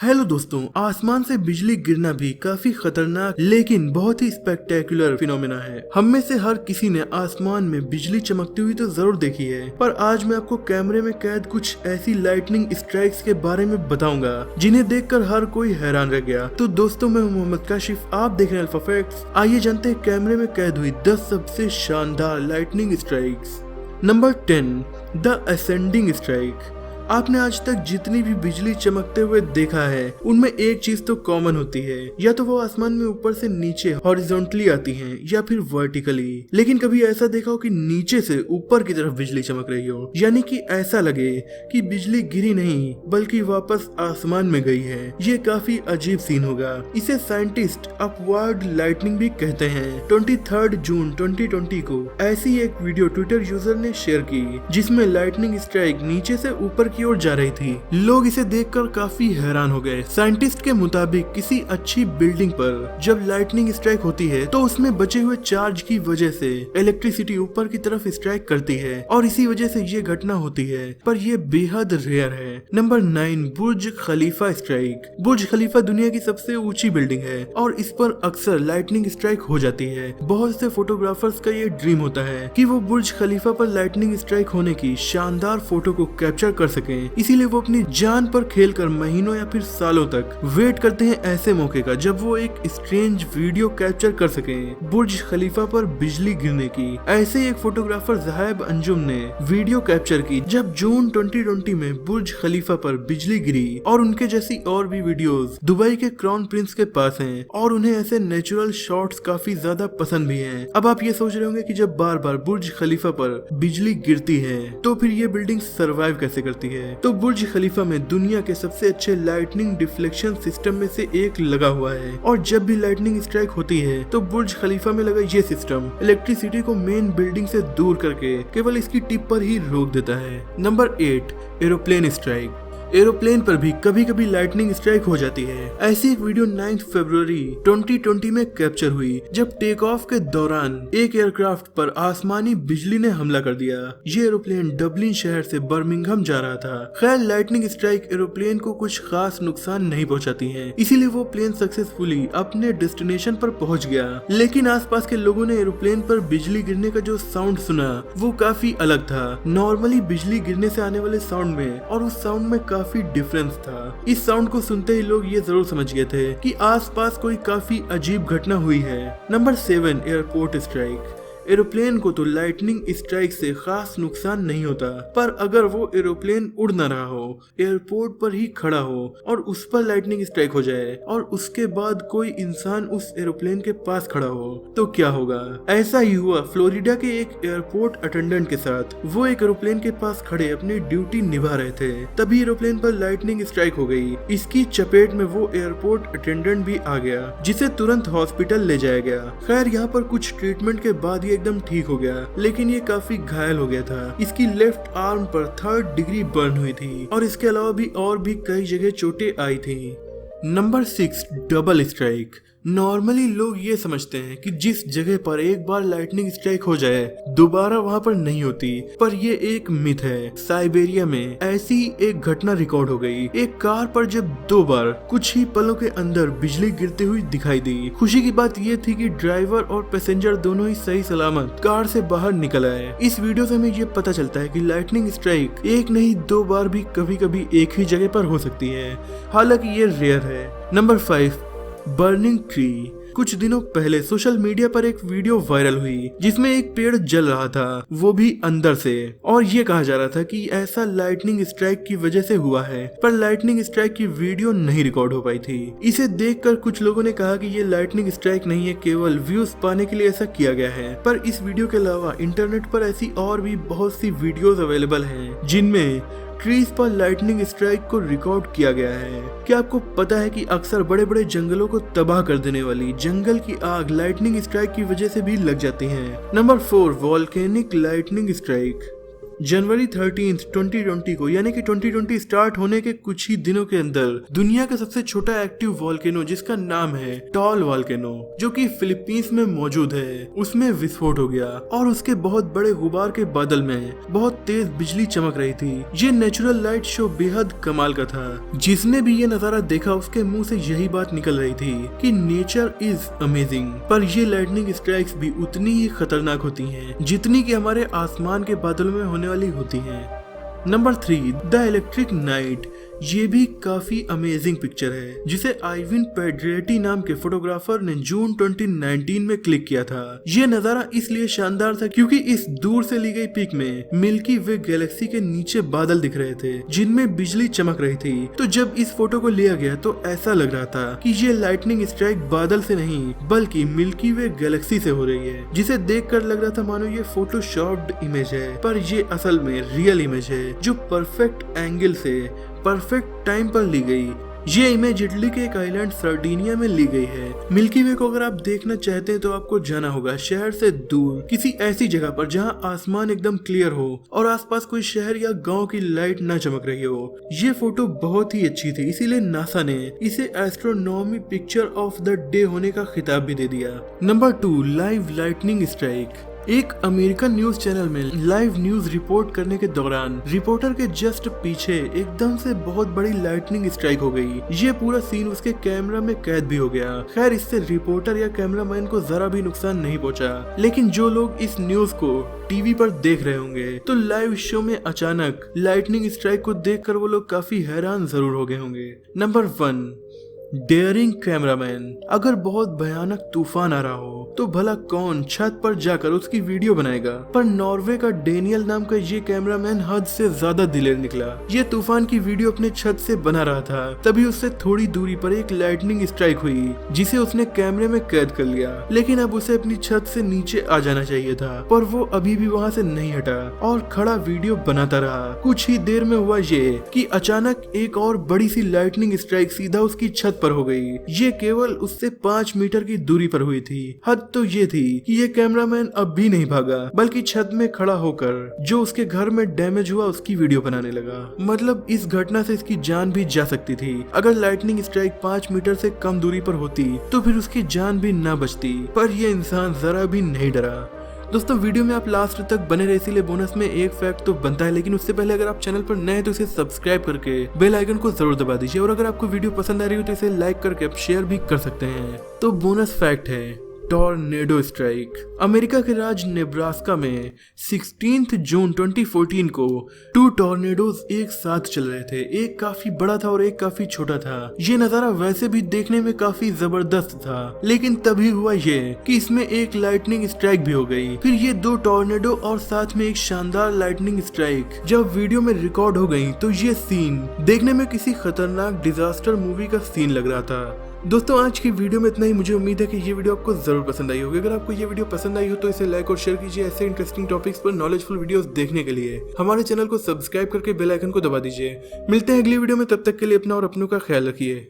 Hello दोस्तों, आसमान से बिजली गिरना भी काफी खतरनाक लेकिन बहुत ही स्पेक्टेकुलर फिनोमेना है। हम में से हर किसी ने आसमान में बिजली चमकती हुई तो जरूर देखी है, पर आज मैं आपको कैमरे में कैद कुछ ऐसी लाइटनिंग स्ट्राइक्स के बारे में बताऊंगा जिन्हें देखकर हर कोई हैरान रह गया। तो दोस्तों, मैं हूं मोहम्मद काशिफ, आप देख रहे हैं अल्फा फैक्ट्स। आइए जानते हैं कैमरे में कैद हुई 10 सबसे शानदार lightning strikes. Number 10, the ascending strike. आपने आज तक जितनी भी बिजली चमकते हुए देखा है उनमें एक चीज तो कॉमन होती है, या तो वो आसमान में ऊपर से नीचे हॉरिजॉन्टली आती हैं या फिर वर्टिकली। लेकिन कभी ऐसा देखा हो कि नीचे से ऊपर की तरफ बिजली चमक रही हो, यानी कि ऐसा लगे कि बिजली गिरी नहीं बल्कि वापस आसमान में गई है। ये काफी अजीब सीन होगा। इसे साइंटिस्ट अपवर्ड लाइटनिंग भी कहते हैं। 23 जून 2020 को ऐसी एक वीडियो ट्विटर यूजर ने शेयर की जिसमें लाइटनिंग स्ट्राइक नीचे से ऊपर की ओर जा रही थी। लोग इसे देखकर काफी हैरान हो गए। साइंटिस्ट के मुताबिक किसी अच्छी बिल्डिंग पर जब लाइटनिंग स्ट्राइक होती है तो उसमें बचे हुए चार्ज की वजह से इलेक्ट्रिसिटी ऊपर की तरफ स्ट्राइक करती है और इसी वजह से ये घटना होती है, पर यह बेहद रेयर है। नंबर 9, बुर्ज खलीफा स्ट्राइक। बुर्ज खलीफा दुनिया की सबसे ऊंची बिल्डिंग है और इस पर अक्सर लाइटनिंग स्ट्राइक हो जाती है। बहुत से फोटोग्राफर्स का ये ड्रीम होता है कि वो बुर्ज खलीफा पर लाइटनिंग स्ट्राइक होने की शानदार फोटो को कैप्चर कर सके, इसीलिए वो अपनी जान पर खेलकर महीनों या फिर सालों तक वेट करते हैं ऐसे मौके का जब वो एक स्ट्रेंज वीडियो कैप्चर कर सकें बुर्ज खलीफा पर बिजली गिरने की। ऐसे एक फोटोग्राफर ज़हाब अंजुम ने वीडियो कैप्चर की जब जून 2020 में बुर्ज खलीफा पर बिजली गिरी, और उनके जैसी और भी वीडियोस दुबई के क्राउन प्रिंस के पास हैं और उन्हें ऐसे नेचुरल शॉट्स काफी ज्यादा पसंद भी हैं। अब आप ये सोच रहे होंगे कि जब बार बार बुर्ज खलीफा पर बिजली गिरती है तो फिर ये बिल्डिंग सर्वाइव कैसे करती है। तो बुर्ज खलीफा में दुनिया के सबसे अच्छे लाइटनिंग डिफ्लेक्शन सिस्टम में से एक लगा हुआ है, और जब भी लाइटनिंग स्ट्राइक होती है तो बुर्ज खलीफा में लगा ये सिस्टम इलेक्ट्रिसिटी को मेन बिल्डिंग से दूर करके केवल इसकी टिप पर ही रोक देता है। Number 8, aeroplane strike. एरोप्लेन पर भी कभी कभी लाइटनिंग स्ट्राइक हो जाती है। ऐसी एक वीडियो 9 फरवरी 2020 में कैप्चर हुई जब टेक ऑफ के दौरान एक एयरक्राफ्ट पर आसमानी बिजली ने हमला कर दिया। ये एरोप्लेन डबलिन शहर से बर्मिंघम जा रहा था। खैर, लाइटनिंग स्ट्राइक एरोप्लेन को कुछ खास नुकसान नहीं पहुंचाती है, इसीलिए वो प्लेन सक्सेसफुली अपने डेस्टिनेशन पर पहुंच गया। लेकिन आसपास के लोगों ने एरोप्लेन पर बिजली गिरने का जो साउंड सुना वो काफी अलग था। नॉर्मली बिजली गिरने से आने वाले साउंड में और उस साउंड में काफी डिफरेंस था। इस साउंड को सुनते ही लोग ये जरूर समझ गए थे कि आसपास कोई काफी अजीब घटना हुई है। Number 7, airport strike. एरोप्लेन को तो लाइटनिंग स्ट्राइक से खास नुकसान नहीं होता, पर अगर वो एरोप्लेन उड़ न रहा हो, एयरपोर्ट पर ही खड़ा हो और उस पर लाइटनिंग स्ट्राइक हो जाए और उसके बाद कोई इंसान उस एरोप्लेन के पास खड़ा हो तो क्या होगा। ऐसा ही हुआ फ्लोरिडा के एक एयरपोर्ट अटेंडेंट के साथ। वो एक एरोप्लेन के पास खड़े अपनी ड्यूटी निभा रहे थे, तभी एरोप्लेन पर लाइटनिंग स्ट्राइक हो गई। इसकी चपेट में वो एयरपोर्ट अटेंडेंट भी आ गया, जिसे तुरंत हॉस्पिटल ले जाया गया। खैर, यहाँ पर कुछ ट्रीटमेंट के बाद एकदम ठीक हो गया, लेकिन ये काफी घायल हो गया था। इसकी लेफ्ट आर्म पर 3rd डिग्री बर्न हुई थी और इसके अलावा भी और भी कई जगह चोटें आई थी। Number 6, double strike. नॉर्मली लोग ये समझते हैं कि जिस जगह पर एक बार लाइटनिंग स्ट्राइक हो जाए दोबारा वहाँ पर नहीं होती, पर ये एक मिथ है। साइबेरिया में ऐसी एक घटना रिकॉर्ड हो गई। एक कार पर जब 2 बार कुछ ही पलों के अंदर बिजली गिरती हुई दिखाई दी। खुशी की बात ये थी कि ड्राइवर और पैसेंजर दोनों ही सही सलामत कार से बाहर निकल आए। इस वीडियो से हमें ये पता चलता है कि लाइटनिंग स्ट्राइक एक नहीं 2 बार भी कभी कभी एक ही जगह पर हो सकती है, हालांकि ये रेयर है। Number 5, burning tree. कुछ दिनों पहले सोशल मीडिया पर एक वीडियो वायरल हुई जिसमें एक पेड़ जल रहा था, वो भी अंदर से, और ये कहा जा रहा था कि ऐसा लाइटनिंग स्ट्राइक की वजह से हुआ है, पर लाइटनिंग स्ट्राइक की वीडियो नहीं रिकॉर्ड हो पाई थी। इसे देखकर कुछ लोगों ने कहा कि ये लाइटनिंग स्ट्राइक नहीं है, केवल व्यूज पाने के लिए ऐसा किया गया है। पर इस वीडियो के अलावा इंटरनेट पर ऐसी और भी बहुत सी वीडियोस अवेलेबल हैं जिनमें ट्रीज पर लाइटनिंग स्ट्राइक को रिकॉर्ड किया गया है। क्या आपको पता है कि अक्सर बड़े बड़े जंगलों को तबाह कर देने वाली जंगल की आग लाइटनिंग स्ट्राइक की वजह से भी लग जाती है। Number 4, volcanic lightning strike. जनवरी 13, 2020 को, यानी कि 2020 स्टार्ट होने के कुछ ही दिनों के अंदर दुनिया का सबसे छोटा एक्टिव वॉल्केनो जिसका नाम है टॉल वॉल्केनो, जो कि फिलीपींस में मौजूद है, उसमें विस्फोट हो गया और उसके बहुत बड़े गुबार के बादल में बहुत तेज बिजली चमक रही थी। ये नेचुरल लाइट शो बेहद कमाल का था। जिसने भी ये नजारा देखा उसके मुंह से यही बात निकल रही थी कि नेचर इज अमेजिंग। पर ये लाइटनिंग स्ट्राइक्स भी उतनी ही खतरनाक होती हैं जितनी कि हमारे आसमान के बादलों में होने वाली होती हैं। Number 3, the electric night. ये भी काफी अमेजिंग पिक्चर है जिसे आइविन पेड्रेटी नाम के फोटोग्राफर ने जून 2019 में क्लिक किया था। ये नजारा इसलिए शानदार था क्योंकि इस दूर से ली गई पिक में मिल्की वे गैलेक्सी के नीचे बादल दिख रहे थे जिनमें बिजली चमक रही थी। तो जब इस फोटो को लिया गया तो ऐसा लग रहा था कि ये लाइटनिंग स्ट्राइक बादल से नहीं बल्कि मिल्की वे गैलेक्सी से हो रही है, जिसे देखकर लग रहा था मानो ये फोटोशॉप्ड इमेज है, पर ये असल में रियल इमेज है जो परफेक्ट एंगल से परफेक्ट टाइम पर ली गई। ये इमेज इटली के एक आइलैंड सर्डिनिया में ली गई है। मिल्की वे को अगर आप देखना चाहते हैं तो आपको जाना होगा शहर से दूर किसी ऐसी जगह पर जहां आसमान एकदम क्लियर हो और आसपास कोई शहर या गांव की लाइट ना चमक रही हो। ये फोटो बहुत ही अच्छी थी, इसीलिए नासा ने इसे astronomy picture of the day होने का खिताब भी दे दिया। Number 2, live lightning strike. एक अमेरिकन न्यूज चैनल में लाइव न्यूज रिपोर्ट करने के दौरान रिपोर्टर के जस्ट पीछे एकदम से बहुत बड़ी लाइटनिंग स्ट्राइक हो गई। ये पूरा सीन उसके कैमरा में कैद भी हो गया। खैर इससे रिपोर्टर या कैमरामैन को जरा भी नुकसान नहीं पहुंचा, लेकिन जो लोग इस न्यूज को टीवी पर देख रहे होंगे तो लाइव शो में अचानक लाइटनिंग स्ट्राइक को देखकर वो लोग काफी हैरान जरूर हो गए होंगे। Number 1, daring cameraman. अगर बहुत भयानक तूफान आ रहा हो तो भला कौन छत पर जाकर उसकी वीडियो बनाएगा, पर नॉर्वे का डेनियल नाम का ये कैमरामैन हद से ज्यादा दिलेर निकला। ये तूफान की वीडियो अपने छत से बना रहा था, तभी उससे थोड़ी दूरी पर एक लाइटनिंग स्ट्राइक हुई जिसे उसने कैमरे में कैद कर लिया। लेकिन अब उसे अपनी छत से नीचे आ जाना चाहिए था, पर वो अभी भी वहाँ से नहीं हटा और खड़ा वीडियो बनाता रहा। कुछ ही देर में हुआ ये कि अचानक एक और बड़ी सी लाइटनिंग स्ट्राइक सीधा उसकी छत पर हो गई। ये केवल उससे 5 मीटर की दूरी पर हुई थी। हद तो ये थी कि ये कैमरामैन अब भी नहीं भागा, बल्कि छत में खड़ा होकर जो उसके घर में डैमेज हुआ उसकी वीडियो बनाने लगा। मतलब इस घटना से इसकी जान भी जा सकती थी। अगर लाइटनिंग स्ट्राइक 5 मीटर से कम दूरी पर होती तो फिर उसकी जान भी ना बचती, पर यह इंसान जरा भी नहीं डरा। दोस्तों वीडियो में आप लास्ट तक बने रहे, इसीलिए बोनस में एक फैक्ट तो बनता है, लेकिन उससे पहले अगर आप चैनल पर नए हैं तो इसे सब्सक्राइब करके बेल आइकन को जरूर दबा दीजिए, और अगर आपको वीडियो पसंद आ रही हो तो इसे लाइक करके आप शेयर भी कर सकते हैं। तो बोनस फैक्ट है टॉर्नेडो स्ट्राइक। अमेरिका के राज्य नेब्रास्का में 16 जून 2014 को 2 टॉर्नेडोज एक साथ चल रहे थे। एक काफी बड़ा था और एक काफी छोटा था। ये नजारा वैसे भी देखने में काफी जबरदस्त था, लेकिन तभी हुआ ये कि इसमें एक लाइटनिंग स्ट्राइक भी हो गई। फिर ये 2 टॉर्नेडो और साथ में एक शानदार लाइटनिंग स्ट्राइक जब वीडियो में रिकॉर्ड हो गई तो ये सीन देखने में किसी खतरनाक डिजास्टर मूवी का सीन लग रहा था। दोस्तों आज की वीडियो में इतना ही। मुझे उम्मीद है कि ये वीडियो आपको जरूर पसंद आई होगी। अगर आपको ये वीडियो पसंद आई हो तो इसे लाइक और शेयर कीजिए। ऐसे इंटरेस्टिंग टॉपिक्स पर नॉलेजफुल वीडियोस देखने के लिए हमारे चैनल को सब्सक्राइब करके बेल आइकन को दबा दीजिए। मिलते हैं अगली वीडियो में, तब तक के लिए अपना और अपनों का ख्याल रखिए।